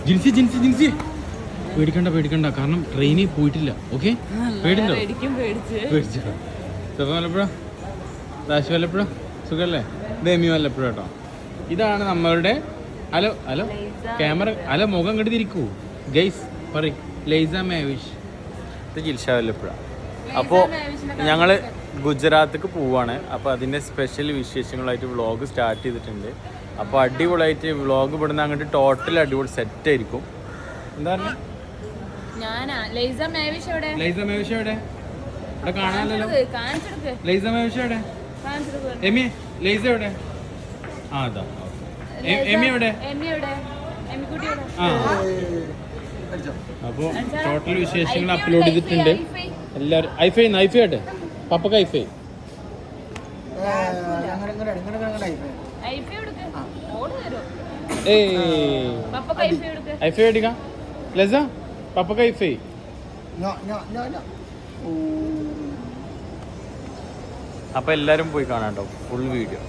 ജിൻസി ജിൻസി ജിൻസി പേടിക്കണ്ട പേടിക്കണ്ട, കാരണം ട്രെയിനിൽ പോയിട്ടില്ല. ഓക്കെ, പേടിണ്ടോ? പേടിച്ചോ? ചെറുപ്പം വല്ലപ്പുഴ, ദാശി വല്ലപ്പുഴ, സുഖല്ലേ? ഡേമി വല്ലപ്പുഴ കേട്ടോ. ഇതാണ് നമ്മളുടെ ഹലോ ഹലോ ക്യാമറ ഹലോ മുഖം കണ്ടി തിരിക്കൂ ഗൈസ് പറയും ലൈസ മേവിഷ്. ഇത് ജിൽഷ വല്ലപ്പുഴ. അപ്പോൾ ഞങ്ങൾ ഗുജറാത്തേക്ക് പോവാണ്. അപ്പോൾ അതിൻ്റെ സ്പെഷ്യൽ വിശേഷങ്ങളായിട്ട് വ്ളോഗ് സ്റ്റാർട്ട് ചെയ്തിട്ടുണ്ട്. അപ്പോൾ അടിപൊളിയായിട്ട് വ്ളോഗ് ഇവിടുന്ന് അങ്ങോട്ട് ടോട്ടൽ അടിപൊളി സെറ്റ് ആയിരിക്കും. എന്താ പറഞ്ഞ ലൈസ മേവിഷ് എവിടെ? ഇവിടെ കാണാനല്ലോ. ലൈസ മേവിഷ് എവിടെ? എമി ലൈസ എവിടെ? ആ അതാ. എമി എവിടെ? ആ അപ്പോൾ ടോട്ടൽ വിശേഷങ്ങൾ അപ്ലോഡ് ചെയ്തിട്ടുണ്ട് എല്ലാവരും. ഐഫൈ ആട്ടെ പപ്പക്ക് ഐഫൈ. ഐഫൈ എടുക്കാം ലസ, പപ്പക്ക് ഐഫൈ. അപ്പൊ എല്ലാരും പോയി കാണാം കേട്ടോ ഫുൾ വീഡിയോ.